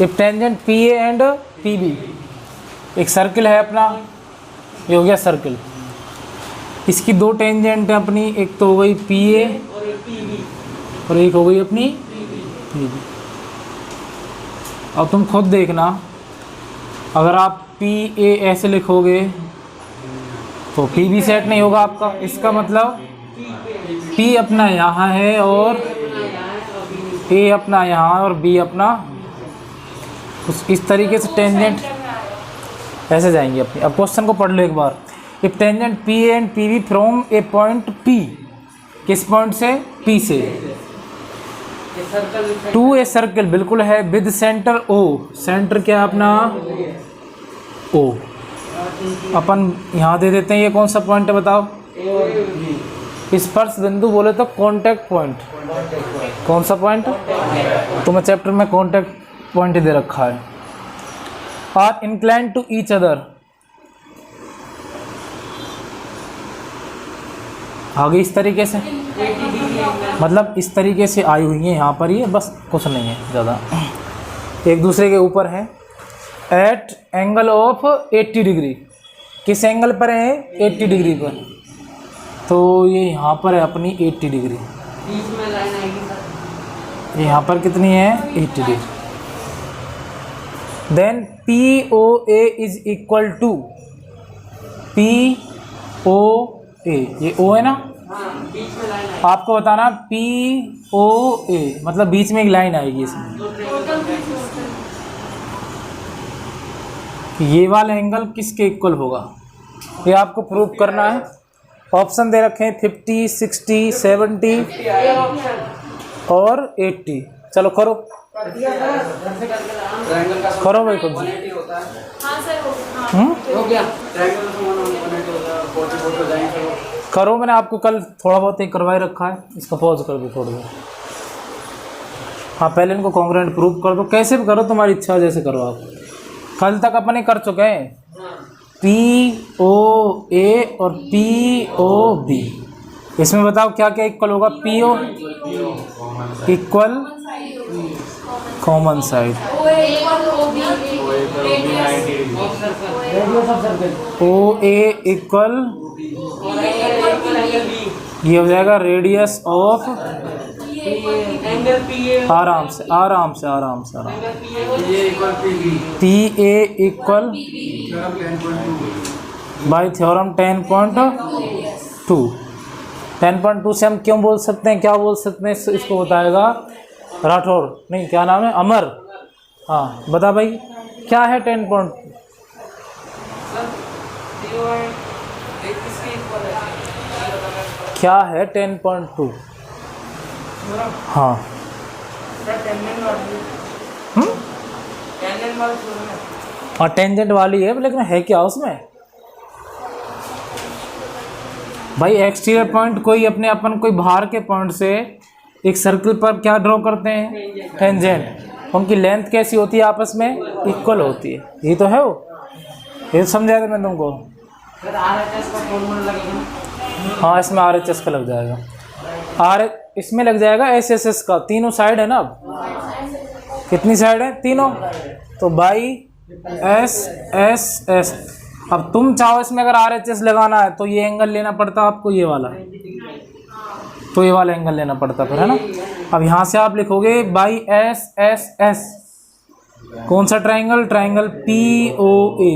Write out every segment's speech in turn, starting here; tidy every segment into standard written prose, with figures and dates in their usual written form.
If tangent P A and P B, एक circle है अपना, ये हो गया सर्किल, इसकी दो टेंजेंट है अपनी, एक तो हो गई पी ए और एक हो गई अपनी पी बी। अब तुम खुद देखना, अगर आप पी ए ऐसे लिखोगे तो पी बी सेट नहीं होगा आपका, इसका मतलब पी अपना यहाँ है और ए अपना यहाँ और बी अपना इस तरीके से टेंजेंट ऐसे जाएंगे अपनी। अब क्वेश्चन को पढ़ लो एक बार। If tangent P A and P B from a point P, किस पॉइंट से? पी से, टू ए सर्कल, बिल्कुल है, विद सेंटर ओ, सेंटर क्या है अपना? ओ। अपन यहाँ दे देते हैं, ये कौन सा पॉइंट है बताओ? स्पर्श बिंदु बोले तो कॉन्टैक्ट पॉइंट। कौन सा पॉइंट? तुम्हें चैप्टर में कॉन्टैक्ट पॉइंट दे रखा है। Are incline to each other, आगे इस तरीके से, मतलब इस तरीके से आई हुई है यहाँ पर, ये बस कुछ नहीं है ज़्यादा, एक दूसरे के ऊपर है। एट एंगल ऑफ 80 डिग्री, किस एंगल पर है? 80 डिग्री पर, तो ये यहाँ पर है अपनी 80 डिग्री, ये यहाँ पर कितनी है? 80 degree. Then P O A is equal to P O A, ये ओ है ना, आपको बताना पी ओ ए मतलब बीच में एक लाइन आएगी इसमें, ये वाला एंगल किसके इक्वल होगा, ये आपको प्रूव करना है। ऑप्शन दे रखे हैं 50, 60, 70 और 80। चलो करो करो भाई, कौन करो, मैंने आपको कल थोड़ा बहुत ही करवाई रखा है, इसका पॉज कर दो थोड़ा देर। हाँ पहले इनको कॉन्ग्रुएंट प्रूव कर दो, कैसे भी करो, तुम्हारी इच्छा जैसे करो आप। कल तक अपने कर चुके हैं पी ओ ए और पी ओ बी, इसमें बताओ क्या क्या इक्वल होगा? P O equal common side, O A equal, ये हो जाएगा रेडियस ऑफ, आराम से आराम से आराम से आराम, P A equal by theorem 10.2। 10.2 से हम क्यों बोल सकते हैं, क्या बोल सकते हैं, इसको बताएगा राठौर, नहीं क्या नाम है, अमर। हाँ बता भाई क्या है 10.2? क्या है 10.2? हाँ और टेंजेंट वाली है, लेकिन है क्या उसमें भाई? एक्सटीरियर पॉइंट कोई अपने अपन कोई बाहर के पॉइंट से एक सर्कल पर क्या ड्रॉ करते हैं? टेंजेंट। उनकी लेंथ कैसी होती है? आपस में इक्वल होती है, ये तो है वो, ये समझाया था मैंने तुमको। हाँ इसमें RHS का लग जाएगा, इसमें लग जाएगा SSS का, तीनों साइड है ना। अब कितनी साइड है? तीनों, तो बाई SSS। अब तुम चाहो इसमें अगर RHS लगाना है तो ये एंगल लेना पड़ता आपको, ये वाला, तो ये वाला एंगल लेना पड़ता फिर, है ना। अब यहाँ से आप लिखोगे बाई SSS, कौन सा ट्राइंगल? ट्राइंगल POA,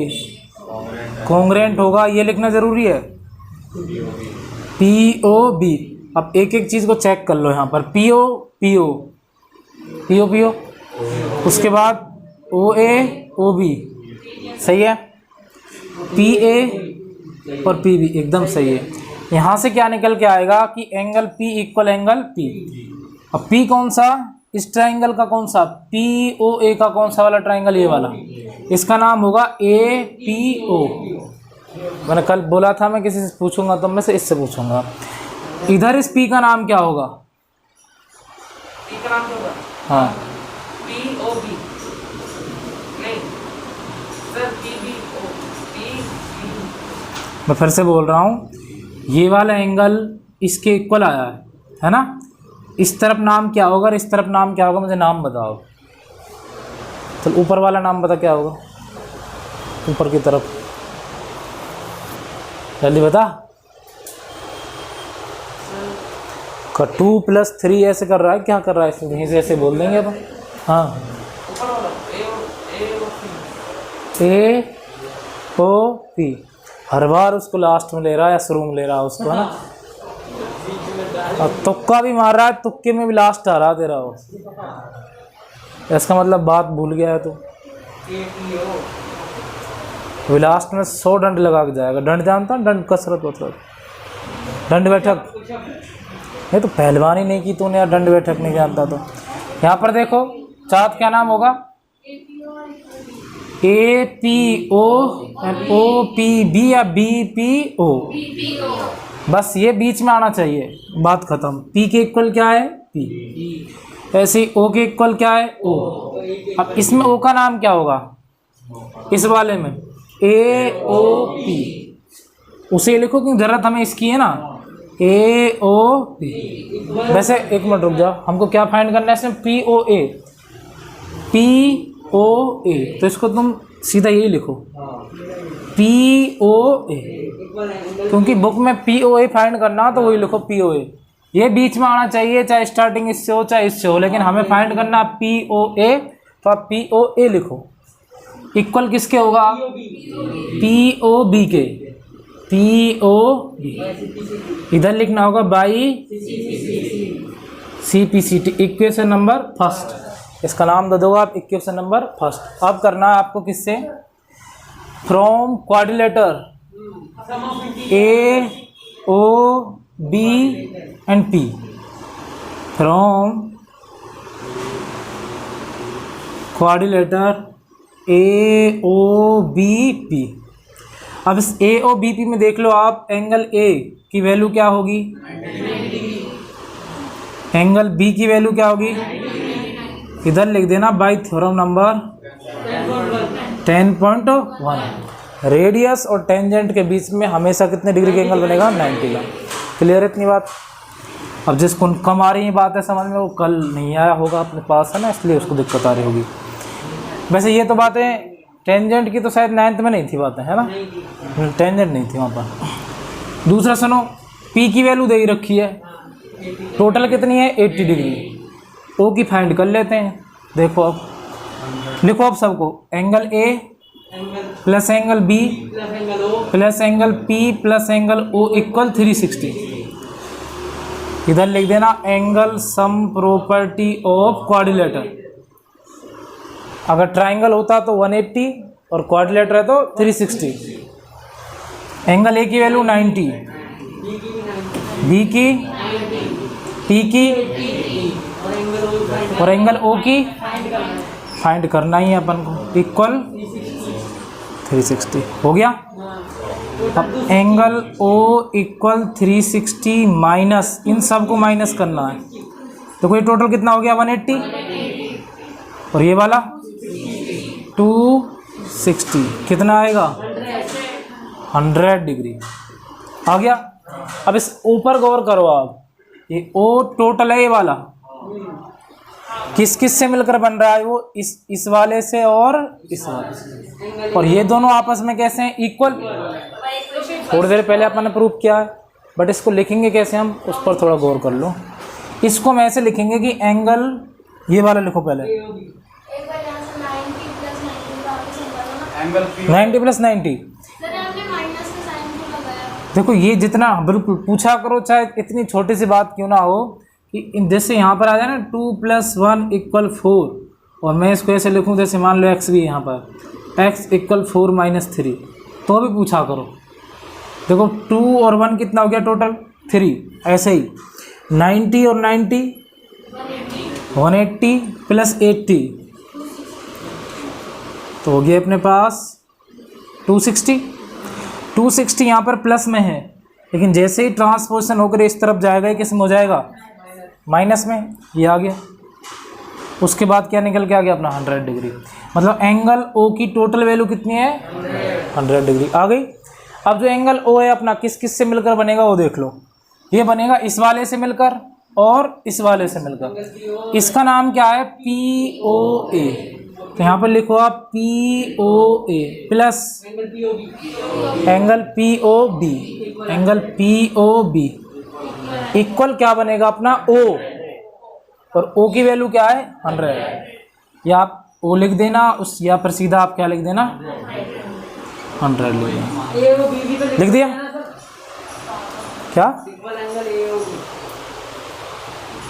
कॉन्ग्रुएंट होगा, ये लिखना जरूरी है, POB। अब एक एक चीज़ को चेक कर लो यहाँ पर, PO PO PO PO, उसके बाद OA OB, सही है, PA और PB एकदम सही है। यहाँ से क्या निकल के आएगा कि angle P equal angle P। अब P कौन सा? इस ट्राइंगल का कौन सा? POA का कौन सा वाला ट्राइंगल? ये वाला, इसका नाम होगा APO। मैंने कल बोला था मैं किसी से पूछूंगा तो मैं से इससे पूछूंगा। इधर इस P का नाम क्या होगा? P का नाम क्या होगा? हाँ POB नहीं सर, PBO, मैं फिर से बोल रहा हूँ, ये वाला एंगल इसके इक्वल आया है ना। इस तरफ नाम क्या होगा और इस तरफ नाम क्या होगा? मुझे नाम बताओ। चल ऊपर वाला नाम बता क्या होगा, ऊपर की तरफ जल्दी बता। का 2 + 3 ऐसे कर रहा है, क्या कर रहा है इसमें, यहीं से ऐसे बोल देंगे अब। हाँ ऊपर वाला ए ओ पी, हर बार उसको लास्ट में ले रहा है या शुरू में ले रहा है उसको, है ना। अब तुक्का भी मार रहा है, तुक्के में भी लास्ट आ रहा तेरा वो, इसका मतलब बात भूल गया है तो अभी लास्ट में 100 डंड लगा के जाएगा। डंड जानता है, डंड कसरत वसरत, डंड बैठक, नहीं तो पहलवानी नहीं की तूने यार, दंड बैठक नहीं जानता तो। यहाँ पर देखो चार्ट क्या नाम होगा, APO OPB या BPO, बस ये बीच में आना चाहिए, बात खत्म। P के इक्वल क्या है P, ऐसे O के इक्वल क्या है O। अब इसमें O का नाम क्या होगा, इस वाले में AOP, उसे लिखो क्योंकि जरूरत हमें इसकी है ना, AOP। वैसे एक मिनट रुक जाओ, हमको क्या फाइंड करना है इसमें, POA, तो इसको तुम सीधा यही लिखो POA, क्योंकि बुक में POA फाइंड करना तो वही लिखो POA। ये बीच में आना चाहिए, चाहे स्टार्टिंग इससे हो चाहे इससे हो, लेकिन हमें फाइंड करना POA, तो आप POA लिखो। इक्वल किसके होगा, POB के, POB इधर लिखना होगा by CPCT, equation number first, इसका नाम दे दो आप इक्वेशन नंबर फर्स्ट। अब करना है आपको किससे, from quadrilateral AOB and P, from quadrilateral AOBP। अब इस AOBP में देख लो आप, एंगल A की वैल्यू क्या होगी, एंगल B की वैल्यू क्या होगी, इधर लिख देना बाय थ्योरम नंबर 10.1। रेडियस और टेंजेंट के बीच में हमेशा कितने डिग्री का एंगल बनेगा, 90 का। क्लियर है इतनी बात। अब जिसको कम आ रही है बात है समझ में, वो कल नहीं आया होगा अपने पास, है ना, इसलिए उसको दिक्कत आ रही होगी। वैसे ये तो बातें टेंजेंट की तो शायद 9th में नहीं थी बातें, है ना, टेंजेंट नहीं थी वहाँ पर। दूसरा सुनो, P की वैल्यू दे ही रखी है, टोटल कितनी है 80 डिग्री, O की फाइंड कर लेते हैं। देखो अब लिखो अब सबको, angle A plus angle B plus angle P plus angle O equal 360। इधर लिख देना angle sum property of quadrilateral. अगर ट्राइंगल होता तो 180 और क्वाड्रिलेटर है तो 360। एंगल A की वैल्यू 90, B की, P की और एंगल O की फाइंड करना ही है अपन को, इक्वल 360 हो गया। अब एंगल O इक्वल 360 माइनस, इन सब को माइनस करना है, तो कोई टोटल कितना हो गया 180, और ये वाला 260, कितना आएगा 100 डिग्री आ गया। अब इस ऊपर गौर करो आप, ये O टोटल है, ये वाला किस किस से मिलकर बन रहा है, वो इस वाले से और इस वाले से, और ये दोनों आपस में कैसे हैं, इक्वल। थोड़ी देर पहले अपन ने प्रूव किया है, बट इसको लिखेंगे कैसे हम, उस पर थोड़ा गौर कर लो। इसको हम ऐसे लिखेंगे कि एंगल, ये वाला लिखो पहले, 90 + 90। देखो ये जितना बिल्कुल पूछा करो, चाहे इतनी छोटी सी बात क्यों ना हो, कि जैसे यहाँ पर आ जाए ना 2 + 1 = 4, और मैं इसको ऐसे लिखूँ जैसे मान लो x भी यहाँ पर, x = 4 - 3, तो भी पूछा करो। देखो 2 और 1 कितना हो गया टोटल 3, ऐसे ही 90 और 90 180 + 80, तो हो गया अपने पास 260। 260 यहाँ पर प्लस में है, लेकिन जैसे ही ट्रांसपोजिशन होकर इस तरफ जाएगा, किस में हो जाएगा, माइनस में, ये आ गया। उसके बाद क्या निकल के आ गया अपना 100 डिग्री, मतलब एंगल O की टोटल वैल्यू कितनी है 100 डिग्री आ गई। अब जो एंगल O है अपना किस किस से मिलकर बनेगा वो देख लो, ये बनेगा इस वाले से मिलकर और इस वाले से मिलकर, इसका नाम क्या है POA, तो यहाँ पर लिखो आप P O A plus angle P O B, angle P O B equal क्या बनेगा अपना ओ, और ओ की वैल्यू क्या है 100, या आप ओ लिख देना उस, या फिर सीधा आप क्या लिख देना 100 लिख देना। लिख दिया क्या,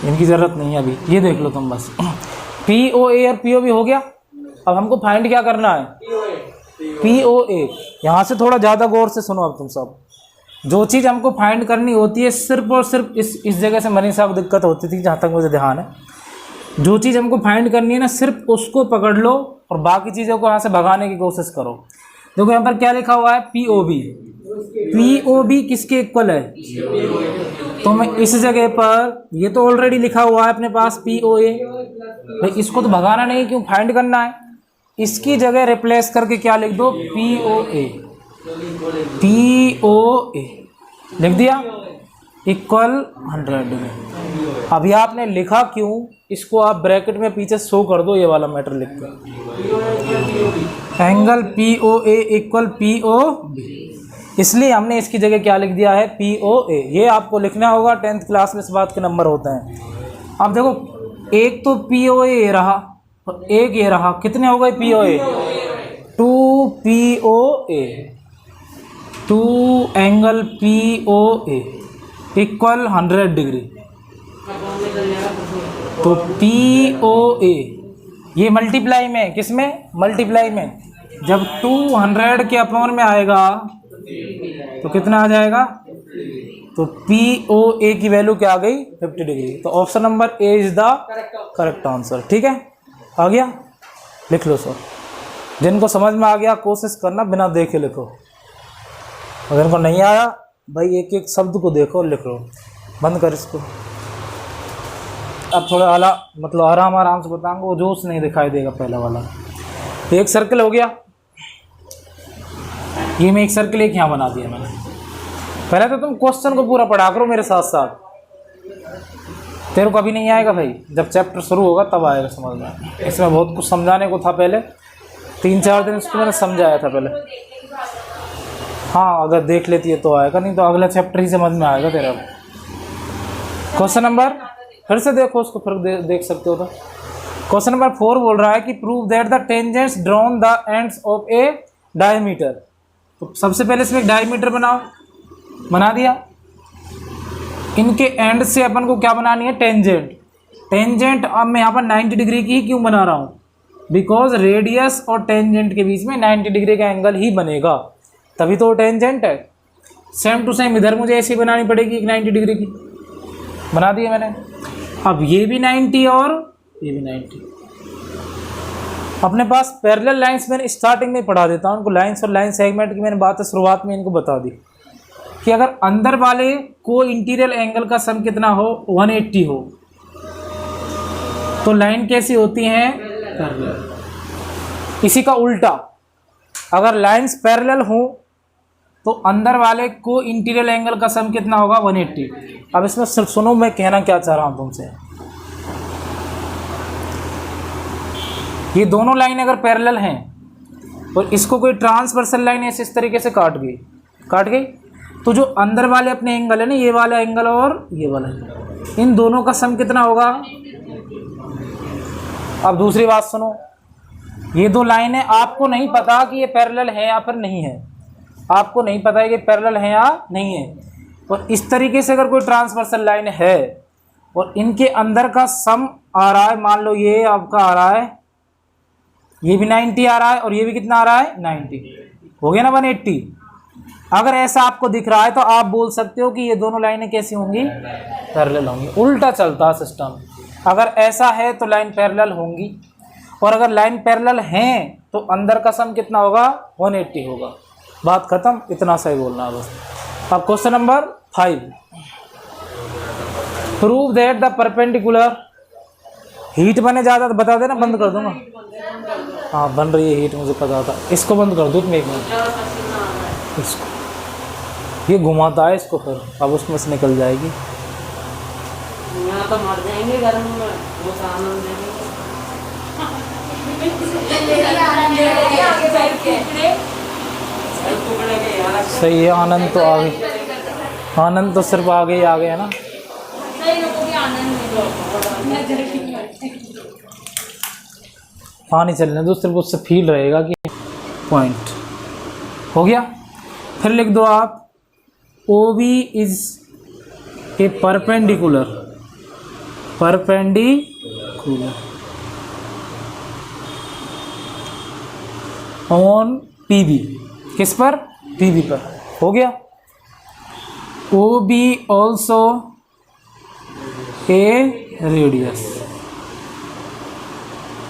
इनकी ज़रूरत नहीं है अभी, ये देख लो तुम बस। पी ओ ए और पी ओ बी हो गया। अब हमको फाइंड क्या करना है, पी ओ ए। यहाँ से थोड़ा ज़्यादा गौर से सुनो अब तुम सब। जो चीज़ हमको फाइंड करनी होती है सिर्फ और सिर्फ इस जगह से मनीषा को दिक्कत होती थी, जहाँ तक मुझे ध्यान है, जो चीज़ हमको फाइंड करनी है ना सिर्फ उसको पकड़ लो और बाकी चीज़ों को यहाँ से भगाने की कोशिश करो। देखो यहाँ पर क्या लिखा हुआ है, P O B. P O B किसके इक्वल है, तो मैं इस जगह पर, ये तो ऑलरेडी लिखा हुआ है अपने पास पी ओ ए, भाई इसको तो भगाना नहीं, क्यों फाइंड करना है। इसकी जगह रिप्लेस करके क्या लिख दो, पी ओ ए, पी ओ ए लिख दिया इक्वल 100 डिग्री। अभी आपने लिखा क्यों, इसको आप ब्रैकेट में पीछे शो कर दो, ये वाला मैटर लिख कर, angle P O A equal P O B, इसलिए हमने इसकी जगह क्या लिख दिया है, पी ओ ए। ये आपको लिखना होगा, 10th क्लास में इस बात के नंबर होते हैं। अब देखो एक तो पी ओ ए रहा और एक ये रहा, कितने हो गए P O A, 2 P O A, 2 angle P O A equal 100 degree. तो पी ओ ए ये मल्टीप्लाई में, किस में, मल्टीप्लाई में, जब 200 के अपॉन में आएगा तो कितना आ जाएगा, तो पी ओ ए की वैल्यू क्या आ गई 50 डिग्री। तो option number A is the correct answer. ठीक है, आ गया, लिख लो सर। जिनको समझ में आ गया कोशिश करना बिना देखे लिखो, अगर इनको नहीं आया भाई एक एक शब्द को देखो और लिख लो। बंद कर इसको। अब थोड़ा मतलब आराम से बताऊंगा, वो जोश नहीं दिखाई देगा पहला वाला। एक सर्कल हो गया, ये मैं एक सर्कल एक यहाँ बना दिया मैंने। पहले तो तुम क्वेश्चन को पूरा पढ़ा करो मेरे साथ साथ, तेरे को अभी नहीं आएगा भाई, जब चैप्टर शुरू होगा तब आएगा समझ में। इसमें बहुत कुछ समझाने को था, पहले 3-4 दिन इसको मैंने समझाया था पहले। हाँ अगर देख लेती है तो आएगा, नहीं तो अगला चैप्टर ही समझ में आएगा तेरा। क्वेश्चन नंबर फिर से देखो उसको, फिर देख सकते हो। तो क्वेश्चन नंबर 4 बोल रहा है कि prove that the tangents drawn the ends of A diameter. तो सबसे पहले इसमें एक डायमीटर बनाओ, बना दिया। इनके एंड से अपन को क्या बनानी है, टेंजेंट। टेंजेंट अब मैं यहाँ पर 90 डिग्री की ही क्यों बना रहा हूँ, बिकॉज रेडियस और टेंजेंट के बीच में 90 डिग्री का एंगल ही बनेगा, तभी तो टेंजेंट है। सेम टू सेम इधर मुझे ऐसी बनानी पड़ेगी, 90 डिग्री की बना दी है मैंने। अब ये भी 90 और ये भी 90। अपने पास पैरेलल लाइंस मैंने स्टार्टिंग में पढ़ा देता हूँ उनको, लाइंस और लाइन सेगमेंट की मैंने बात शुरुआत में इनको बता दी कि अगर अंदर वाले को इंटीरियर एंगल का सम कितना हो, 180 हो, तो लाइन कैसी होती हैं, पैरेलल। इसी का उल्टा, अगर लाइंस पैरेलल हो तो अंदर वाले को इंटीरियर एंगल का सम कितना होगा, 180। अब इसमें सिर्फ सुनो मैं कहना क्या चाह रहा हूँ तुमसे। ये दोनों लाइन अगर पैरेलल हैं और इसको कोई ट्रांसवर्सल लाइन ऐसे इस तरीके से काट गई, तो जो अंदर वाले अपने एंगल है ना, ये वाला एंगल और ये वाला एंगल, इन दोनों का सम कितना होगा। अब दूसरी बात सुनो, ये दो लाइनें आपको नहीं पता कि ये पैरेलल है या फिर नहीं है, आपको नहीं पता है कि पैरेलल है या नहीं है। और इस तरीके से अगर कोई ट्रांसवर्सल लाइन है और इनके अंदर का सम आ रहा है, मान लो ये आपका आ रहा है, ये भी 90 आ रहा है और ये भी कितना आ रहा है, 90, हो गया ना 180। अगर ऐसा आपको दिख रहा है तो आप बोल सकते हो कि ये दोनों लाइनें कैसी होंगी, पैरेलल होंगी। उल्टा चलता सिस्टम, अगर ऐसा है तो लाइन पैरेलल होंगी, और अगर लाइन पैरेलल हैं तो अंदर का सम कितना होगा, 180 होगा। बात खत्म, इतना सही बोलना है बस। अब question number 5, prove that the perpendicular, heat बने ज़्यादा तो बता देना, बंद कर दूंगा। हाँ बन रही है हीट, मुझे पता था। इसको बंद कर दो तुम एक मिनट, इसको ये घुमाता है इसको, फिर अब उसमें से निकल जाएगी। यहाँ तो मर जाएंगे गर्मी में, वो सामान देंगे। सही है। आनंद तो आगे, आनंद तो सिर्फ आगे ही आ गया ना। पानी चलने दो, सिर्फ उससे फील रहेगा कि पॉइंट हो गया। फिर लिख दो आप OB is a perpendicular on PB। किस पर? PB पर। हो गया। OB also a radius.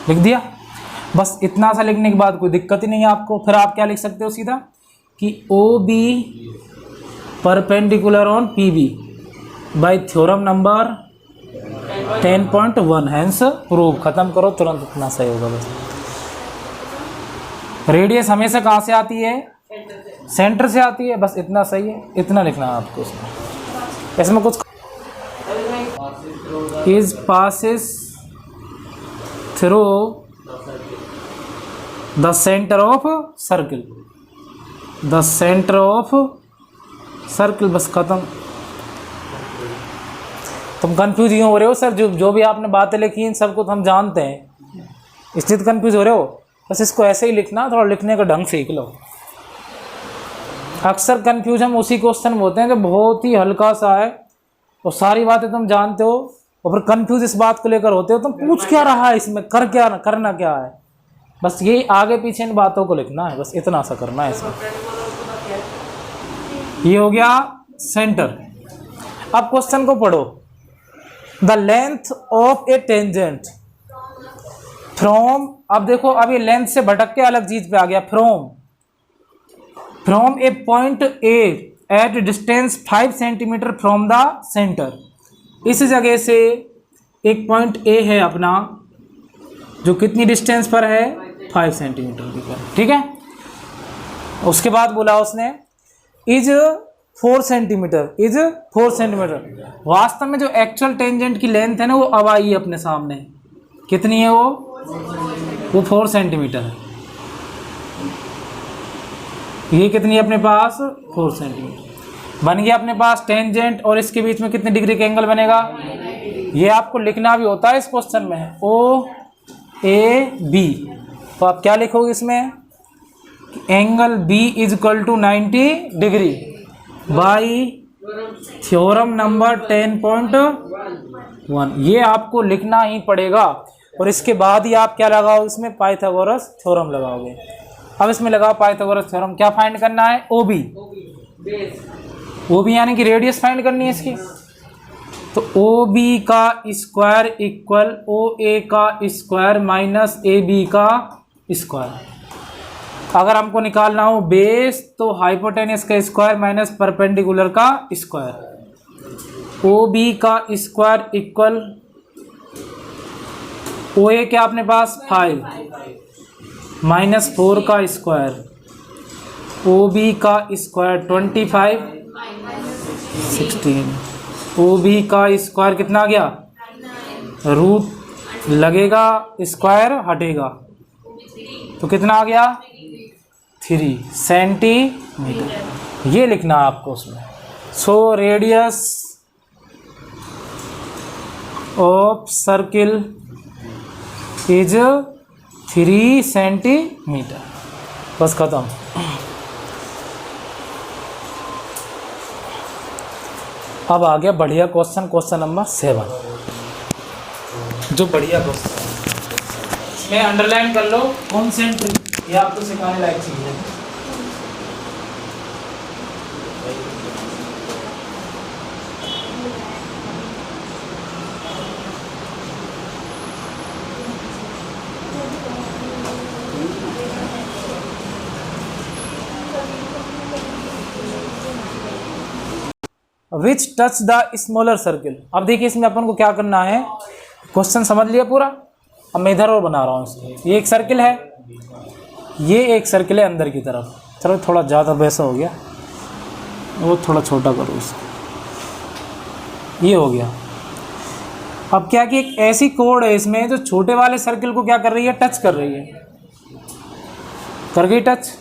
लिख दिया। बस इतना सा लिखने के बाद कोई दिक्कत ही नहीं है आपको। फिर आप क्या लिख सकते हो सीधा कि OB perpendicular on PB by theorem number 10.1 hence prove. खत्म करो तुरंत, इतना सही होगा। बस रेडियस हमेशा कहाँ से आती है? सेंटर से आती है। बस इतना सही है, इतना लिखना है आपको इसमें। इसमें कुछ is passes through the centre of circle, the centre of circle. बस खत्म। तुम कंफ्यूज क्यों हो रहे हो सर? जो भी आपने बातें लिखी इन सबको तो हम जानते हैं, इसलिए तो कंफ्यूज हो रहे हो। बस इसको ऐसे ही लिखना, थोड़ा लिखने का ढंग सीख लो। अक्सर कंफ्यूज हम उसी क्वेश्चन में होते हैं जो बहुत ही हल्का सा है और सारी बातें तुम जानते हो, और फिर कंफ्यूज इस बात को लेकर होते हो तुम पूछ क्या रहा है इसमें, करना क्या है। बस यही आगे पीछे इन बातों को लिखना है, बस इतना सा करना है इसमें। ये हो गया सेंटर। अब क्वेश्चन को पढ़ो। The length of A tangent from, अब देखो अब ये लेंथ से भटक के अलग चीज पे आ गया। From a point A at distance 5 centimetre from the centre. इस जगह से एक पॉइंट ए है अपना, जो कितनी डिस्टेंस पर है? 5 सेंटीमीटर की पर। ठीक है। उसके बाद बोला उसने इज 4 सेंटीमीटर, इज 4 सेंटीमीटर। वास्तव में जो एक्चुअल टेंजेंट की लेंथ है ना, वो अब आई अपने सामने। कितनी है वो 4 सेंटीमीटर है। ये कितनी है अपने पास? 4 सेंटीमीटर। बन गया अपने पास टेंजेंट, और इसके बीच में कितने डिग्री का एंगल बनेगा? ये आपको लिखना भी होता है इस क्वेश्चन में, OAB। तो आप क्या लिखोगे इसमें? Angle B is equal to 90 degree by theorem number 10.1। ये आपको लिखना ही पड़ेगा, और इसके बाद ही आप क्या लगाओ इसमें? पाइथागोरस थ्योरम लगाओगे। अब इसमें लगाओ पाइथागोरस थ्योरम। क्या फाइंड करना है? OB यानी कि रेडियस फाइंड करनी है इसकी। तो OB का स्क्वायर इक्वल OA का स्क्वायर माइनस AB का स्क्वायर। अगर हमको निकालना हो बेस, तो हाइपोटेनस का स्क्वायर माइनस परपेंडिकुलर का स्क्वायर। OB का स्क्वायर इक्वल OA क्या अपने पास? 5 माइनस 4 का स्क्वायर। OB का स्क्वायर 25 16। OB का स्क्वायर कितना आ गया? रूट लगेगा, स्क्वायर हटेगा, तो कितना आ गया? 3 सेंटीमीटर। ये लिखना आपको उसमें। So radius of circle is 3 centimetre. बस खत्म। अब आ गया बढ़िया क्वेश्चन, क्वेश्चन नंबर 7, जो बढ़िया क्वेश्चन है। मैं अंडरलाइन कर लो कॉन्सेंट्रेट, ये आपको सिखाने लायक चीज है। विच टच द स्मॉलर सर्किल। अब देखिए इसमें अपन को क्या करना है, क्वेश्चन समझ लिया पूरा। अब मैं इधर और बना रहा हूँ इसको। ये एक सर्किल है, ये एक सर्किल है अंदर की तरफ। चलो थोड़ा ज़्यादा वैसा हो गया, वो थोड़ा छोटा करो इसको। ये हो गया। अब क्या कि एक ऐसी कोड है इसमें जो छोटे वाले सर्किल को क्या कर रही है? टच कर रही है। कर गई टच।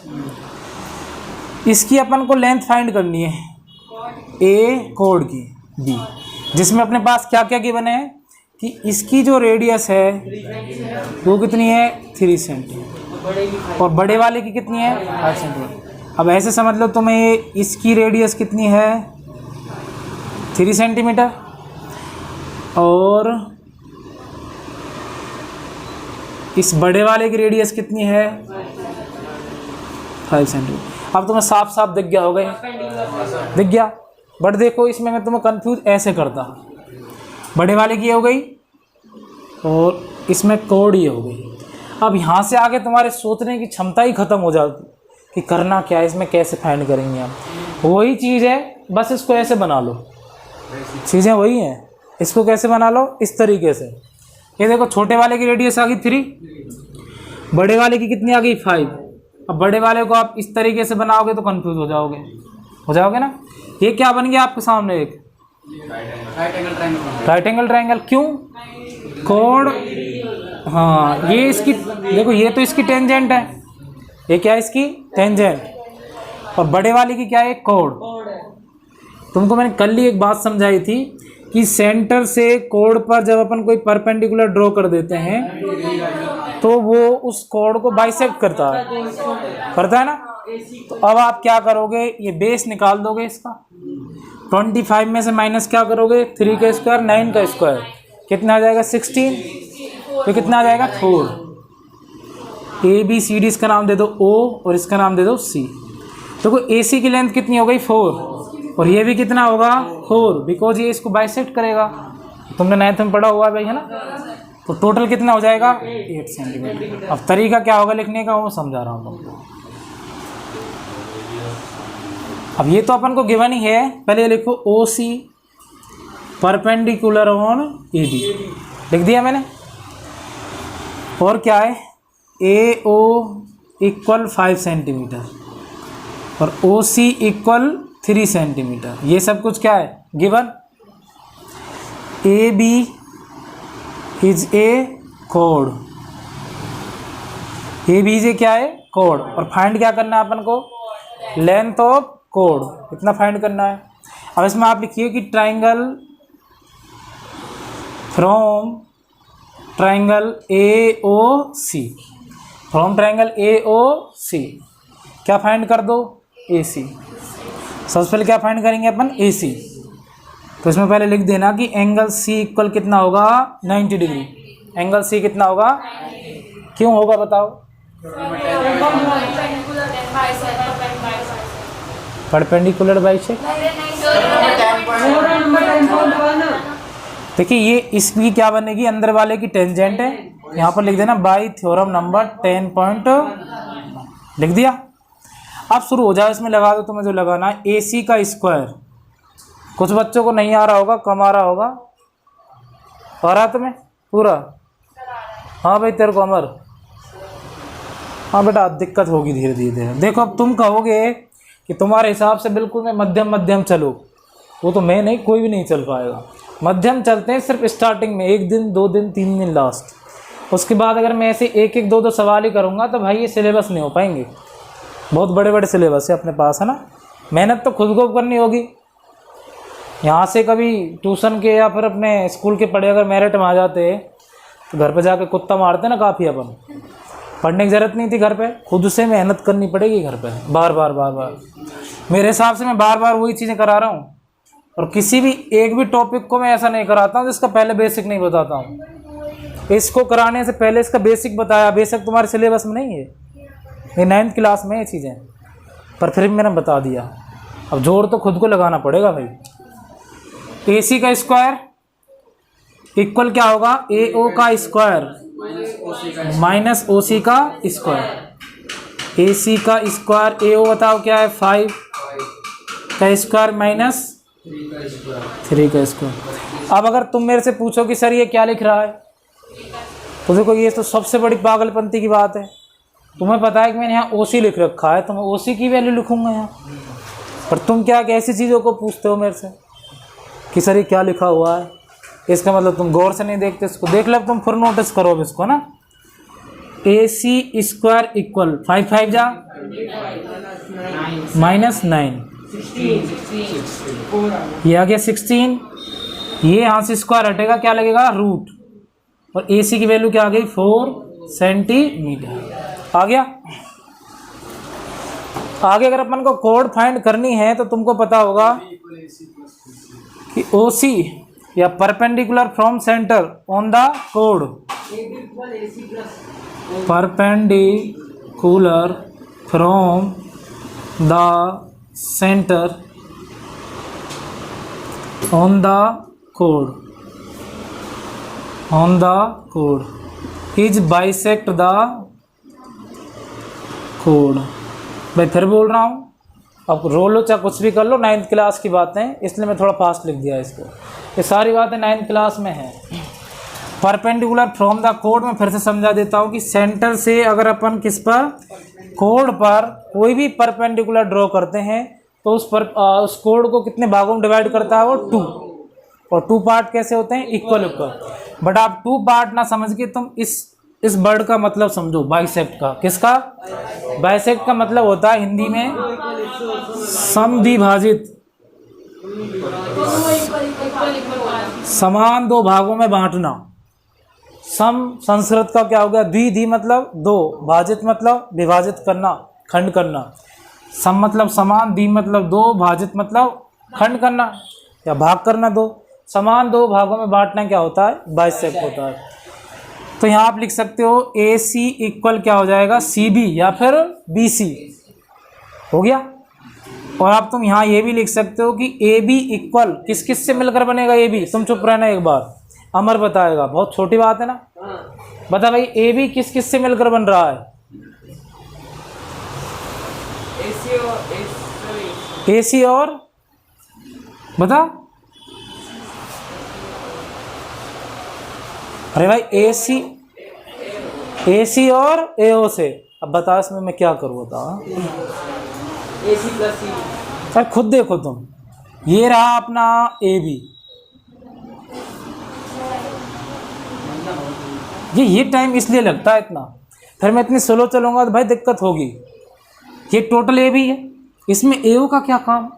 इसकी अपन को लेंथ फाइंड करनी है ए कोड की बी, जिसमें अपने पास क्या क्या गिवन है कि इसकी जो रेडियस है वो कितनी है 3 सेंटीमीटर और बड़े वाले की कितनी है 5 सेंटीमीटर। अब ऐसे समझ लो तुम्हें इसकी रेडियस कितनी है 3 सेंटीमीटर और इस बड़े वाले की रेडियस कितनी है 5 सेंटीमीटर। अब तुम्हें साफ साफ दिख गया होगा, दिख गया। बट देखो इसमें मैं तुम्हें कंफ्यूज ऐसे करता, बड़े वाले की हो गई और इसमें कोड ये हो गई। अब यहाँ से आगे तुम्हारे सोचने की क्षमता ही ख़त्म हो जाती कि करना क्या है, इसमें कैसे फाइंड करेंगे आप। वही चीज़ है, बस इसको ऐसे बना लो, चीज़ें वही हैं। इसको कैसे बना लो, इस तरीके से। ये देखो छोटे वाले की रेडियस आ गई 3, बड़े वाले की कितनी आ गई 5। अब बड़े वाले को आप इस तरीके से बनाओगे तो कंफ्यूज हो जाओगे ना। ये क्या बन गया आपके सामने, एक राइट एंगल ट्रायंगल। क्यों? कोड, हाँ ये इसकी देखो, ये तो इसकी टेंजेंट है, ये क्या है इसकी टेंजेंट, और बड़े वाले की क्या है कोड। तुमको मैंने कल ही एक बात समझाई थी कि सेंटर से कोड पर जब अपन कोई परपेंडिकुलर ड्रॉ कर देते हैं तो वो उस कोड को बाइसेक्ट करता है ना। तो अब आप क्या करोगे, ये बेस निकाल दोगे इसका, 25 में से माइनस क्या करोगे 3 का स्क्वायर 9 का स्क्वायर, कितना आ जाएगा 16, तो कितना आ जाएगा 4। ए बी सी डी इसका नाम दे दो ओ और इसका नाम दे दो सी। तो ए सी की लेंथ कितनी हो गई 4 और ये भी कितना होगा 4, बिकॉज ये इसको बाइसेक्ट करेगा। तुमने 9th में पढ़ा हुआ है भाई, है ना। तो टोटल कितना हो जाएगा 8 सेंटीमीटर। अब तरीका क्या होगा लिखने का वो समझा रहा हूँ तुमको। अब ये तो अपन को गिवन ही है, पहले ये लिखो O C perpendicular on A B, लिख दिया मैंने। और क्या है ए ओ इक्वल 5 सेंटीमीटर और ओ सी इक्वल 3 सेंटीमीटर। ये सब कुछ क्या है given. A B is a कोड, ए बी इज ए क्या है कोड, और फाइंड क्या करना है अपन को, लेंथ ऑफ कोड इतना फाइंड करना है। अब इसमें आप लिखिए कि triangle from triangle A O C, from triangle A O C क्या फाइंड कर दो ए सी। सबसे पहले क्या फाइंड करेंगे अपन ए सी, तो इसमें पहले लिख देना कि एंगल सी इक्वल कितना होगा 90 डिग्री। एंगल सी कितना होगा, क्यों होगा बताओ, परपेंडिकुलर बाइसेक्ट। देखिए ये इसकी क्या बनेगी, अंदर वाले की टेंजेंट है, यहाँ पर लिख देना बाई थ्योरम नंबर 10 पॉइंट, लिख दिया। अब शुरू हो जाए, इसमें लगा दो तुम्हें जो लगाना है ए सी का स्क्वायर। कुछ बच्चों को नहीं आ रहा होगा, कम आ रहा होगा, आ रहा तुम्हें पूरा। हाँ भाई तेरे को अमर, हाँ बेटा दिक्कत होगी धीरे धीरे। देखो अब तुम कहोगे कि तुम्हारे हिसाब से बिल्कुल मैं मध्यम मध्यम चलो, वो तो मैं नहीं, कोई भी नहीं चल पाएगा। मध्यम चलते हैं सिर्फ स्टार्टिंग में 1 दिन 2 दिन 3 दिन लास्ट। उसके बाद अगर मैं ऐसे 1-1 2-2 सवाल ही करूँगा तो भाई ये सिलेबस नहीं हो पाएंगे। बहुत बड़े बड़े सिलेबस है अपने पास, है ना। मेहनत तो खुद को करनी होगी। यहाँ से कभी ट्यूशन के या फिर अपने स्कूल के पढ़े अगर मेरिट में आ जाते तो घर पे जाके कुत्ता मारते ना काफ़ी। अपन पढ़ने की ज़रूरत नहीं थी, घर पे खुद से मेहनत करनी पड़ेगी घर पे बार बार। मेरे हिसाब से मैं बार बार वही चीज़ें करा रहा हूँ, और किसी भी एक भी टॉपिक को मैं ऐसा नहीं कराता हूँ जिसका पहले बेसिक नहीं बताता हूँ। इसको कराने से पहले इसका बेसिक बताया, बेसिक तुम्हारे सिलेबस में नहीं है, ये 9th क्लास में ये चीज़ें, पर फिर भी मैंने बता दिया। अब जोर तो खुद को लगाना पड़ेगा भाई। ए सी का स्क्वायर इक्वल क्या होगा ए ओ का स्क्वायर माइनस ओ सी का स्क्वायर। ए सी का स्क्वायर ए ओ बताओ क्या है 5 का स्क्वायर माइनस 3 का स्क्वायर। अब अगर तुम मेरे से पूछो कि सर ये क्या लिख रहा है, तो देखो ये तो सबसे बड़ी पागलपंती की बात है। तुम्हें पता है कि मैंने यहाँ ओ सी लिख रखा है, तो मैं ओ सी की वैल्यू लिखूँगा यहाँ, पर तुम क्या ऐसी चीज़ों को पूछते हो मेरे से कि सर ये क्या लिखा हुआ है। इसका मतलब तुम गौर से नहीं देखते इसको। देख लो तुम फिर नोटिस करो अब इसको ना। AC स्क्वायर इक्वल 5 5 जा -9, ये आ गया 16, ये यहाँ से स्क्वायर हटेगा क्या लगेगा रूट, और AC की वैल्यू क्या आ गई 4 सेंटीमीटर। आ गया। आगे अगर अपन को कोड फाइंड करनी है तो तुमको पता होगा कि OC या perpendicular from centre on the code, perpendicular from the centre on the code, on the code is bisect the code. भाई फिर बोल रहा हूँ, अब रो लो चाहे कुछ भी कर लो, 9th क्लास की बातें, इसलिए मैं थोड़ा फास्ट लिख दिया इसको, ये सारी बातें 9th क्लास में है। परपेंडिकुलर फ्रॉम द कोड में फिर से समझा देता हूँ कि सेंटर से अगर अपन किस पर कोड पर कोई भी परपेंडिकुलर ड्रॉ करते हैं तो उस कोड को कितने भागों में डिवाइड करता है वो 2, और 2 पार्ट कैसे होते हैं इक्वल इक्वल। बट आप 2 पार्ट ना समझ के तुम इस वर्ड का मतलब समझो, बाइसेक्ट का। किसका? बाइसेक्ट का मतलब होता है हिंदी में समद्विभाजित, समान 2 भागों में बांटना। सम संस्कृत का क्या हो गया? द्वि मतलब 2, भाजित मतलब विभाजित करना, खंड करना। सम मतलब समान, द्वि मतलब 2, भाजित मतलब खंड करना या भाग करना 2। समान 2 भागों में बांटना क्या होता है? बाइसेक्ट होता है। तो यहाँ आप लिख सकते हो AC इक्वल क्या हो जाएगा? CB या फिर BC हो गया। और आप तुम यहाँ ये भी लिख सकते हो कि AB इक्वल किस किस से मिलकर बनेगा AB? तुम चुप रहना एक बार, अमर बताएगा, बहुत छोटी बात है ना। बता भाई AB किस किस से मिलकर बन रहा है? AC और बता। अरे भाई AC और AO से। अब बता इसमें मैं क्या करूँ, बता। AC + C। सर खुद देखो तुम, ये रहा अपना AB, ये टाइम इसलिए लगता है इतना, फिर मैं इतनी स्लो चलूँगा तो भाई दिक्कत होगी। ये टोटल AB है, इसमें AO का क्या काम?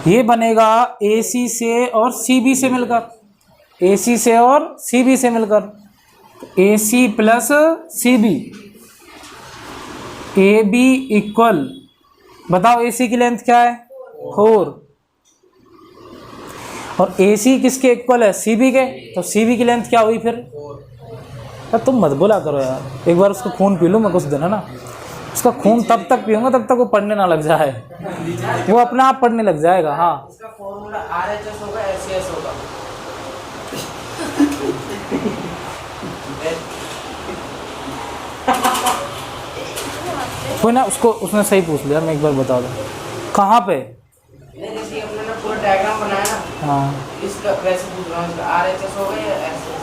ये बनेगा AC से और CB से मिलकर, AC से और CB से मिलकर, AC + CB। AB इक्वल, बताओ AC की लेंथ क्या है? 4, और AC किसके इक्वल है? CB के, तो CB की लेंथ क्या हुई फिर? यार तुम मत बोला करो यार, एक बार उसको खून पी लूँ मैं कुछ दिन, है ना। उसका खून तब तक पीऊँगा तब तक वो पढ़ने ना लग जाए, वो अपना आप पढ़ने लग जाएगा। हाँ, इसका फॉर्मूला RHS होगा, SCS होगा। कोई ना, उसने सही पूछ लिया, मैं एक बार बता दूँ कहाँ पे। नहीं, जैसे अपने ने पूरा डायग्राम बनाया ना, हाँ, इसका वैसे पूछ रहा हूँ, इसका RHS होगा या SCS?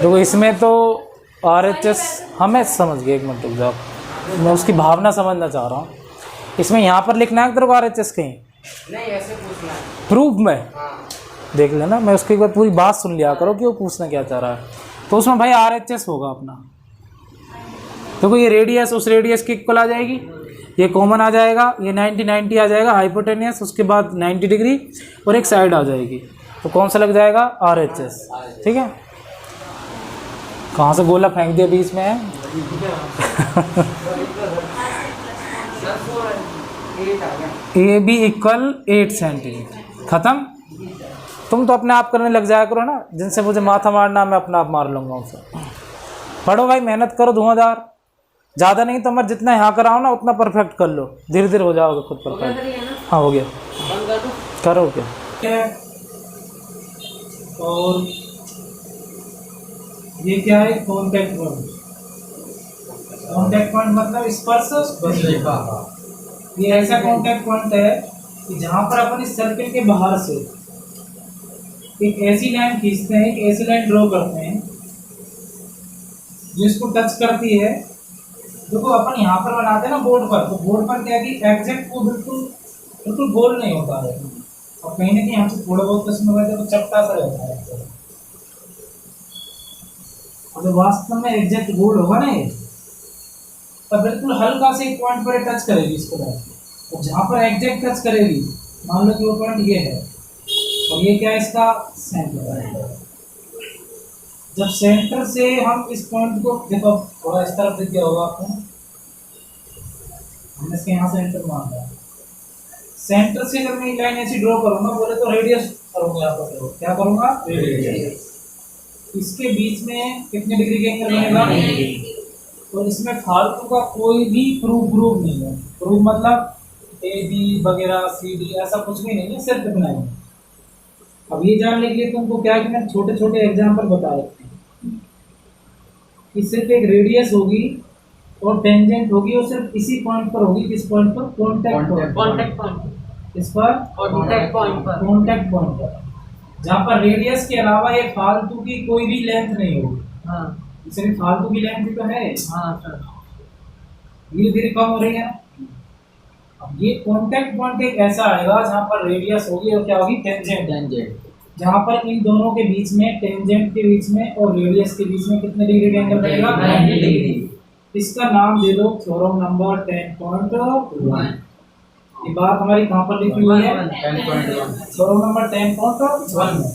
देखो इसमें तो RHS, हमें समझ गए, एक मिनट रुक जाओ, मैं उसकी भावना समझना चाह रहा हूँ। इसमें यहाँ पर लिखना है तेरे को RHS कहीं? नहीं, ऐसे पूछना है प्रूफ में। हाँ। देख लेना, मैं उसकी एक बार पूरी बात सुन लिया करो कि वो पूछना क्या चाह रहा है। तो उसमें भाई RHS होगा अपना। देखो ये रेडियस उस रेडियस की इक्वल आ जाएगी, ये कॉमन आ जाएगा, ये 90 90 आ जाएगा, हाइपोटेनियस, उसके बाद 90 डिग्री और एक साइड आ जाएगी, तो कौन सा लग जाएगा? RHS। ठीक है, कहाँ से गोला फेंक दिया बीच में है। AB इक्वल 8 सेंटीमीटर, खत्म। तुम तो अपने आप करने लग जाया करो ना, जिनसे मुझे माथा मारना मैं अपना आप मार लूँगा उनसे। पढ़ो भाई, मेहनत करो धुआंधार, ज़्यादा नहीं तो मैं जितना यहाँ कराओ ना उतना परफेक्ट कर लो, धीरे धीरे हो जाओगे खुद परफेक्ट। हाँ हो गया, करो क्या। और ये क्या है? Contact point. कॉन्टैक्ट पॉइंट मतलब स्पर्श रेखा। ये ऐसा कॉन्टैक्ट पॉइंट है कि जहाँ पर अपन इस सर्किल के बाहर से एक ऐसी लाइन खींचते हैं, एक ऐसी लाइन ड्रॉ करते हैं जिसको टच करती है। देखो अपन यहाँ पर बनाते हैं ना बोर्ड पर, तो बोर्ड पर क्या है कि एग्जैक्ट वो बिल्कुल गोल नहीं होता है, और कहीं ना कहीं हमसे थोड़ा बहुत कसम होता है तो चपटा सा रहता है। अगर वास्तव में एग्जैक्ट गोल होगा ना ये, तो बिल्कुल हल्का से एक पॉइंट पर टच करेगी इसको बैठ के, और जहाँ पर एग्जैक्ट टच करेगी, मान लो कि वो पॉइंट ये है और ये क्या है इसका सेंटर है। जब सेंटर से हम इस पॉइंट को देखो, थोड़ा इस तरफ दिख गया होगा आपको, हमने इसके यहाँ सेंटर मान लिया। सेंटर से जब मैं लाइन ऐसी ड्रॉ करूंगा, बोले तो रेडियस करूंगा यहाँ पर, क्या करूंगा रेडियस। इसके बीच में कितने डिग्री का एंगल बनेगा, तो इसमें फालतू का कोई भी प्रूफ नहीं है। प्रूफ मतलब ए बी वगैरह सी डी ऐसा कुछ भी नहीं है, सिर्फ इतना ही। अब ये जानने के लिए तुमको क्या है कि मैं छोटे छोटे एग्जाम्पल बता रखते हैं कि सिर्फ एक रेडियस होगी और टेंजेंट होगी, और सिर्फ इसी पॉइंट पर होगी। किस पॉइंट पर, कॉन्टैक्ट पॉइंट। इस पर कॉन्टैक्ट पॉइंट पर, जहाँ पर रेडियस के अलावा ये फालतू की कोई भी लेंथ नहीं होगी। हाँ, सिर्फ फालतू की लेंथ ही तो है। हाँ सर, धीरे धीरे कम हो रही है। अब ये कॉन्टैक्ट पॉइंट एक ऐसा आएगा जहाँ पर रेडियस होगी और क्या होगी, टेंजेंट। जहाँ पर इन दोनों के बीच में, टेंजेंट के बीच में और रेडियस के बीच में कितने डिग्री का एंगल बनेगा, 90 डिग्री। इसका नाम दे दो थ्योरम नंबर 10.1। ये बात हमारी कहाँ पर लिखी हुई है, 10.1, नंबर 10.1 में।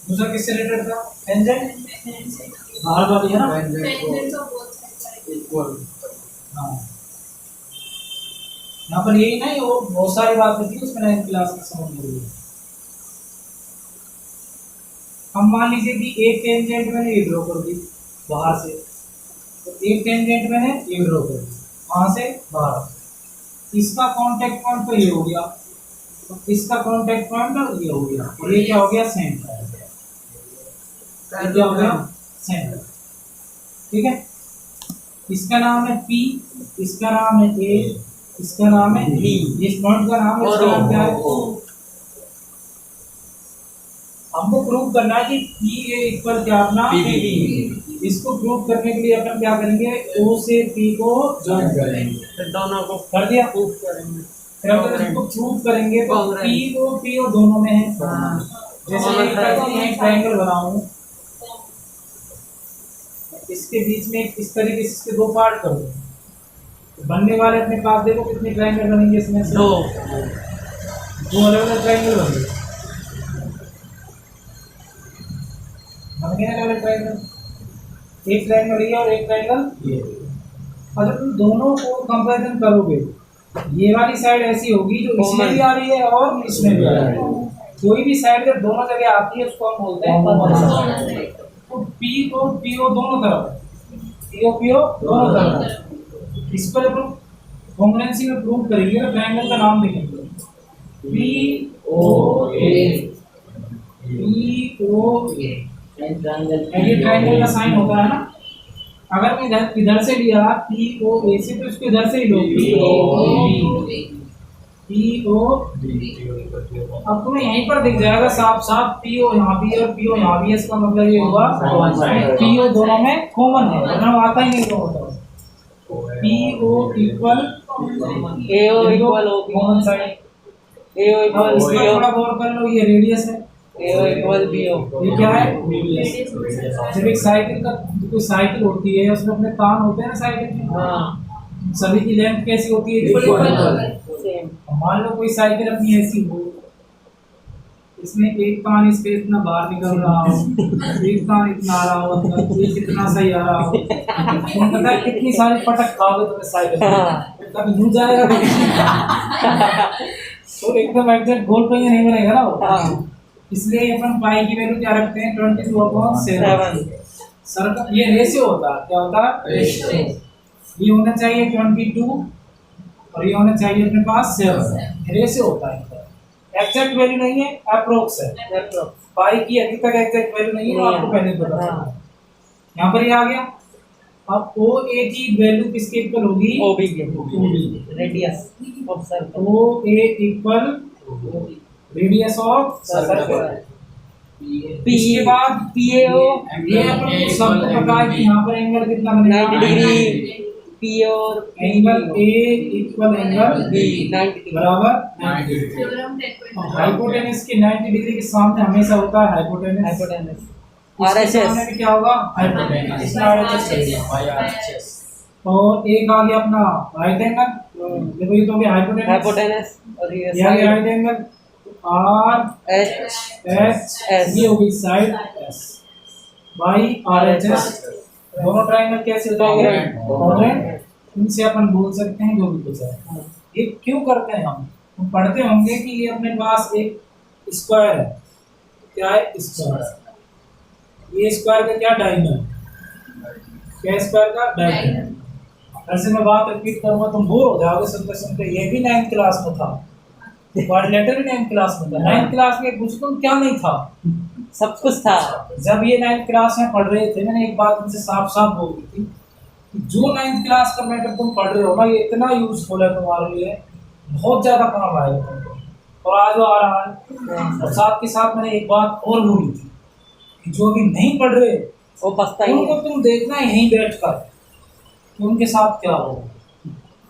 दूसरा किससे रिलेटेड था, टेंजेंट, बाहर वाली है ना, इक्वल। हाँ, यहाँ पर यही नहीं, वो बहुत सारी बात होती है उसमें 9th क्लास में समझ में आई। हम मान लीजिए कि एक टेंजेंट मैंने ये ड्रॉ कर दी बाहर से, तो एक टेंजेंट मैंने ये ड्रॉ कर दी वहां से बाहर। इसका कांटेक्ट पॉइंट तो ये हो गया, तो इसका कांटेक्ट पॉइंट ये हो गया, और ये क्या हो गया, सेंटर। क्या हो गया, सेंटर। ठीक है, इसका नाम है P, इसका नाम है A, इसका नाम है B। इस पॉइंट का नाम है, इसका नाम क्या है, O। हमको प्रूव करना है कि PA इक्वल क्या अपना PB। इसको प्रूव करने के लिए अपन क्या करेंगे, O से P को ज्वाइन करेंगे, दोनों को कर दिया, प्रूव करेंगे। फिर अगर इसको प्रूव करेंगे तो P को P और दोनों में है। जैसे मैं एक ट्रायंगल बनाऊं, इसके बीच में इस तरीके से इसके दो पार्ट कर दो, तो बनने वाले अपने पास देखो कितने ट्रायंगल बनेंगे, इसमें से दो अलग अलग ट्रायंगल बनेंगे, बन गए अलग अलग ट्रायंगल। एक ट्रायंगल ये और एक ट्रायंगल ये। अगर तुम दोनों को कंपैरिजन करोगे, ये वाली साइड ऐसी होगी जो इसमें भी आ रही है और इसमें भी आ रही है। कोई भी साइड जब दोनों जगह आती है उसको हम बोलते हैं कॉमन साइड। तो P और PO दोनों तरफ, PO दोनों तरफ। इस पर अपन कॉम्बिनेशन में प्रूव करेंगे तो ट्रायंगल का नाम देखेंगे, POA। ये ट्रायंगल का साइन होता है ना। अगर मैं इधर से लिया POA से, तो इसको इधर से ही लो, POD। अब तुम्हें यहीं पर दिख जाएगा साफ साफ, PO यहाँ भी और PO यहाँ भी है। इसका मतलब ये हुआ PO दोनों में कॉमन है, वरना आता ही नहीं दोनों तरफ। PO equal AO equal common side, AO equal BO। थोड़ा गौर कर लो, ये रेडियस है, AO इक्वल BO। ये क्या है, रेडियस। जब एक साइकिल का कोई साइकिल होती है, उसमें अपने कान होते हैं ना साइकिल के, हाँ, सभी की लेंथ कैसी होती है, इक्वल। मान लो कोई साइकिल अपनी ऐसी हो, इसमें एक कान इसके इतना बाहर निकल रहा हो, एक कान इतना आ रहा हो, एक इतना सही आ रहा हो, तुम पता है कितनी सारी पटक खाओगे तुम्हें साइकिल, कभी डूब जाएगा तो एकदम एग्जैक्ट गोल पे नहीं बनेगा ना वो। इसलिए अपन पाई की वैल्यू क्या रखते हैं, 22/7। सर ये रेशियो होता है, क्या होता है, ये होना चाहिए 22 और ये होना चाहिए अपने पास 7। रेशियो होता है, एग्जैक्ट वैल्यू नहीं है, अप्रोक्स है। पाई की अभी तक एग्जैक्ट वैल्यू नहीं है, आपको पहले पता था। यहाँ पर ये आ गया। अब OA की वैल्यू किसके इक्वल होगी, OB के, radius of circle. OA equal radius of circle. इसके बाद PAO, ये अपन सबको पता है कि यहाँ पर एंगल कितना बनेगा, 90 डिग्री। P और angle A equal angle B, 90 बराबर 90 डिग्री। हाइपोटेनस के 90 डिग्री के सामने हमेशा होता है हाइपोटेनस। RHS में भी क्या होगा, हाइपोटेनस, इसमें RHS चलेगा। और एक आ गया अपना राइट एंगल, देखो ये तो हो गया हाइपोटेनस, हाइपोटेनस और ये ये आ गया राइट एंगल, RHS, ये हो गई साइड S बाई RHS। दोनों ट्रायंगल कैसे हो जाएंगे, कॉन्ग्रुएंट। इनसे अपन बोल सकते हैं जो भी कुछ है। ये क्यों करते हैं हम पढ़ते होंगे कि ये अपने पास एक स्क्वायर है, क्या है स्क्वायर, ये स्क्वायर का क्या डायगोनल, क्या स्क्वायर का डायगोनल। ऐसे मैं बात रिपीट करूंगा तुम बोर हो जाओगे सुनते सुनते। ये भी 9th क्लास में था, कोऑर्डिनेटर भी 9th क्लास में था। 9th क्लास में पूछो तुम क्या नहीं था, सब कुछ था। जब ये 9th क्लास में पढ़ रहे थे मैंने एक बात उनसे साफ साफ बोली थी कि जो 9th क्लास का मैटर तुम पढ़ रहे हो ना, ये इतना यूजफुल है तुम्हारे लिए, बहुत ज्यादा काम आएगा तुमको। और आज वो आ रहा है। और साथ के साथ मैंने एक बात और बोली थी कि जो भी नहीं पढ़ रहे वो पछताएंगे। उनको तुम देखना है यहीं बैठ कर कि उनके साथ क्या होगा।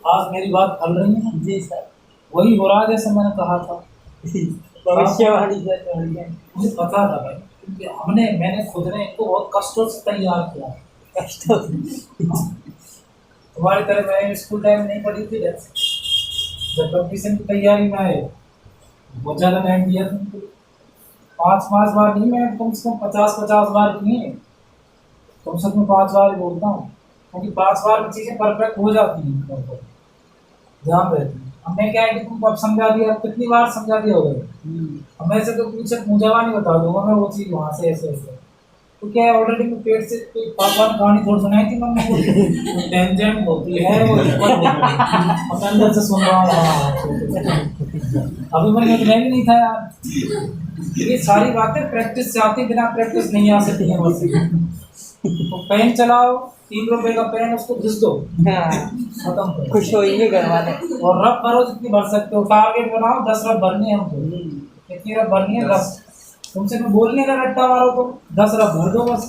आज मेरी बात हल रही है जी सर, वही हो रहा है जैसे मैंने कहा था। भविष्यवाणी सर, मुझे पता था भाई, क्योंकि मैंने खुद ने इनको बहुत कष्टों से तैयार किया। कष्टों तुम्हारी तरह मैं स्कूल टाइम नहीं पढ़ी थी, जब कंपटीशन की तैयारी में आए बहुत ज़्यादा टाइम दिया तुमको। 5 बार नहीं, मैं कम से कम 50 बार किए, कम से कम 5 बार बोलता हूँ, क्योंकि 5 बार में चीज़ें परफेक्ट हो जाती हैं, ध्यान रहती है। अब मैं क्या है कि तुमको अब समझा दिया, कितनी बार समझा दिया होगा। अब मैं से तो पूछे मुझे नहीं बता दूंगा मैं वो चीज़ वहाँ से ऐसे ऐसे, तो क्या है ऑलरेडी मैं पेट से कोई पापा ने कहानी थोड़ी सुनाई थी मम्मी को, टेंजेंट होती है वो मैं अंदर से सुन रहा हूँ। अभी मैं भी नहीं था यार। ये सारी बातें प्रैक्टिस से आती, बिना प्रैक्टिस नहीं आ सकती है बस। तो पेन चलाओ, 3 रुपए का पेन, उसको घिस दो, खत्म करो, खुश होइए घर वाले। और रब भरो जितनी भर सकते हो। टारगेट बनाओ 10 रब भरनी है हमको, कितनी रब भरनी है 10। तुमसे मैं बोलने का रट्टा मारो तो 10 रब भर दो बस।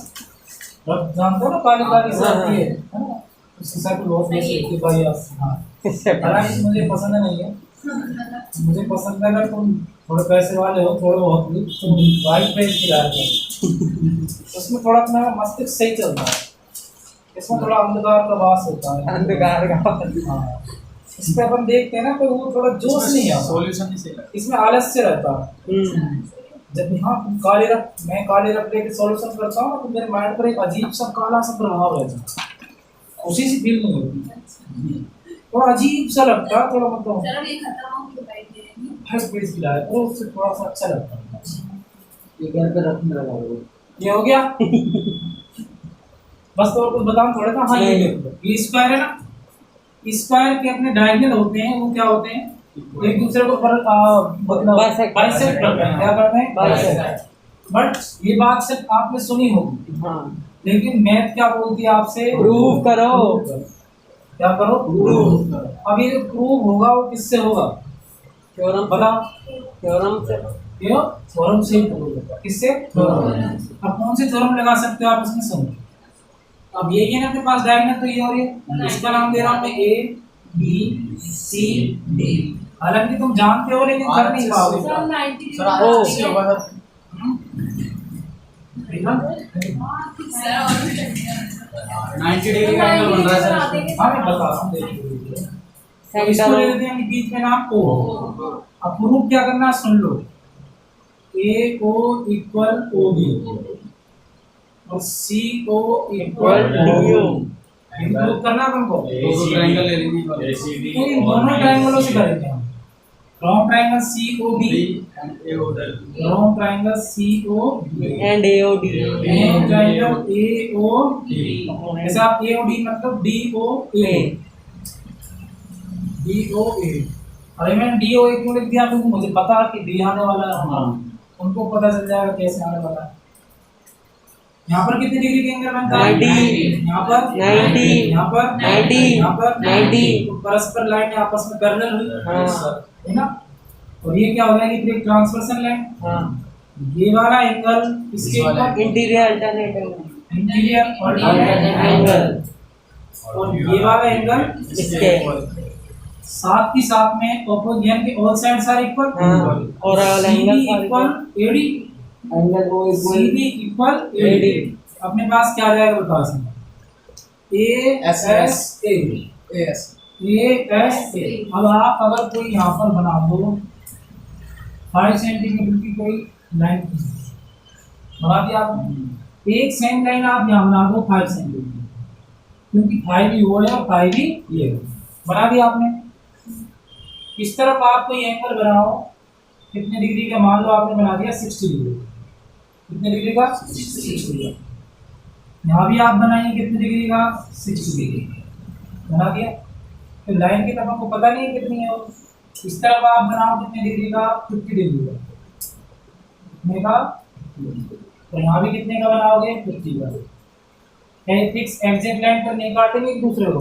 रब जानते हो ना, काली काली से आती है ना, उसके साथ बहुत बेसी होती है भाई। हालांकि मुझे पसंद नहीं है, मुझे पसंद है अगर तुम थोड़े पैसे वाले हो, थोड़े बहुत भी, तुम वाइट पेन खिला दो, उसमें थोड़ा अपना मस्तिष्क सही चलता है, इसमें थोड़ा अंधकार का वास होता है, अंधकार का। हाँ, इस पे अपन देखते हैं ना तो वो थोड़ा जोश नहीं आता, सॉल्यूशन नहीं सही, इसमें आलस्य रहता है। जब यहाँ मैं काले रख लेके सॉल्यूशन करता हूँ तो मेरे माइंड पर एक अजीब सा काला सा प्रभाव रहता है, खुशी सी फील नहीं होती, थोड़ा अजीब सा लगता है, थोड़ा मतलब फर्स्ट पेज की लाए तो उससे थोड़ा सा अच्छा लगता है। ये घर पे रखने लगा ये हो गया बस। तो कुछ बताऊं थोड़ा सा। हाँ, ये देखो, ये स्क्वायर है ना, स्क्वायर के अपने डायगोनल होते हैं, वो क्या होते हैं, एक दूसरे को मतलब बाइसेक्ट करते हैं। क्या करते हैं, बाइसेक्ट। बट ये बात सिर्फ आपने सुनी होगी, हाँ, लेकिन मैथ क्या बोलती है आपसे, प्रूव करो। क्या करो, प्रूव। अब ये जो प्रूव होगा वो किससे होगा, थ्योरम, बताओ, थ्योरम से, क्यों, थ्योरम से ही प्रूव होगा। किससे, थ्योरम। अब कौन से थ्योरम लगा सकते हो आप इसमें, सुनो। अब ये है ना अपने पास डायगोनल, तो ये और ये, इसका नाम दे रहा हूं मैं A B C D। हालांकि तुम जानते हो लेकिन कर नहीं पाओगे। ठीक है, 90 डिग्री का एंगल बन रहा है सर। हाँ, मैं बता रहा हूँ, देखिए इसको ले लेते हैं बीच में नाम O। अब प्रूफ क्या करना है सुन लो, AO इक्वल OB और CO इक्वल DO। प्रूफ करना तुमको, ट्रायंगल ले लेंगे, तो इन दोनों ट्रायंगलों से करेंगे हम। Long triangle COD long triangle COD and AOD, long triangle AOD। ऐसा आप AOD मतलब DOA। अरे मैंने DOA क्यों लिख दिया, क्योंकि मुझे पता है कि D आने वाला है, उनको पता चल जाएगा कैसे आने वाला है। यहाँ पर कितनी डिग्री के एंगल बनता है, 90, यहाँ पर 90, यहाँ पर 90, यहाँ पर 90। तो परस्पर लाइन आपस में पैरेलल हुई, हाँ, है ना। और ये क्या हो जाएगी, फिर ट्रांसवर्सल लाइन। हाँ, ये वाला एंगल इसके ऊपर इंटीरियर अल्टरनेट इंटीरियर एंगल, और ये वाला एंगल इसके साथ ही साथ में ऑपोजिट के ऑल साइड्स आर इक्वल, हाँ, और CD angle equal AD angle O C B equal A D. अपने पास क्या आ जाएगा बताओ इसमें, A S A S A. अब आप अगर कोई यहाँ पर बना दो 5 सेंटीमीटर की कोई लाइन बना दिया आपने, एक सेम लाइन आप यहाँ बना दो 5 सेंटीमीटर, क्योंकि 5 भी वो है और 5 भी ये है, बना दिया आपने। इस तरफ आप कोई एंगल बनाओ कितने डिग्री का, मान लो आपने बना दिया 60 डिग्री। कितने डिग्री का? 60 डिग्री। यहाँ भी आप बनाएंगे कितने डिग्री का? 60 डिग्री बना दिया। तो लाइन की तरफ आपको पता नहीं है कितनी है, इस तरफ आप बनाओ कितने डिग्री का? 50 डिग्री का। कितने का? तो यहाँ भी कितने का बनाओगे? 50 का। फिक्स एग्जैक्ट लाइन पर नहीं काटेंगे एक दूसरे को,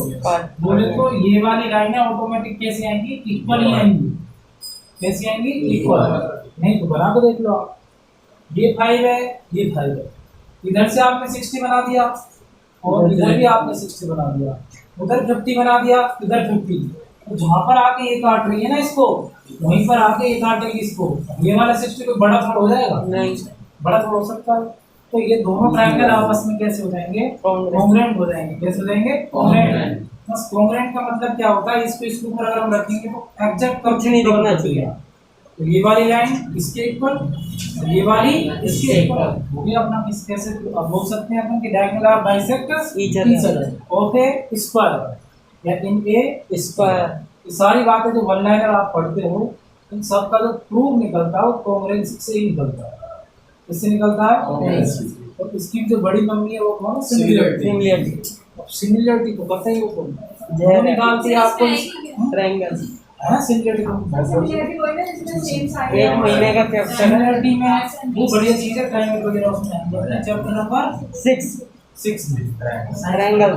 बोले तो ये वाली लाइनें ऑटोमेटिक कैसे आएंगी? इक्वल ही आएंगी। कैसे आएंगी? इक्वल। नहीं तो बना के देख लो आप, ये 5 है, ये 5 है, इधर से आपने 60 बना दिया और इधर भी आपने 60 बना दिया, उधर 50 बना दिया, इधर 50। तो जहाँ पर आके ये काट रही है ना इसको, वहीं पर आके ये काटेगी इसको। ये वाला 60 कोई बड़ा थोड़ा हो जाएगा? नहीं, बड़ा थोड़ा हो सकता है। तो ये दोनों ट्रायंगल आपस में कैसे हो जाएंगे? कॉन्ग्रुएंट हो जाएंगे। कैसे हो जाएंगे? कॉन्ग्रुएंट। बस कॉन्ग्रुएंट का मतलब क्या होता है, इसको इसके ऊपर अगर हम रखेंगे तो एग्जैक्ट कुछ नहीं दिखना चाहिए। तो ये वाली लाइन इसके इक्वल, ये वाली इसके इक्वल, वो भी अपना इस कैसे बोल सकते हैं अपन कि diagonal are bisect each other of a square या इन ए स्क्वायर। ये सारी बातें जो वन लाइनर आप पढ़ते हो, इन सब का जो प्रूफ निकलता है वो कॉन्ग्रुएंस से ही निकलता है। इससे निकलता है। तो इसकी जो बड़ी मम्मी है वो कौन? सिमिलरिटी। सिमिलरिटी तो पता ही, वो कौन निकालती है आपको? ट्रायंगल है सिमिलरिटी को। एक महीने का चैप्टर है सिमिलरिटी में वो बढ़िया चीज है, ट्रायंगल वगैरह उसमें चैप्टर नंबर 6 में ट्रायंगल।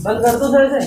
बंद कर दो सर से।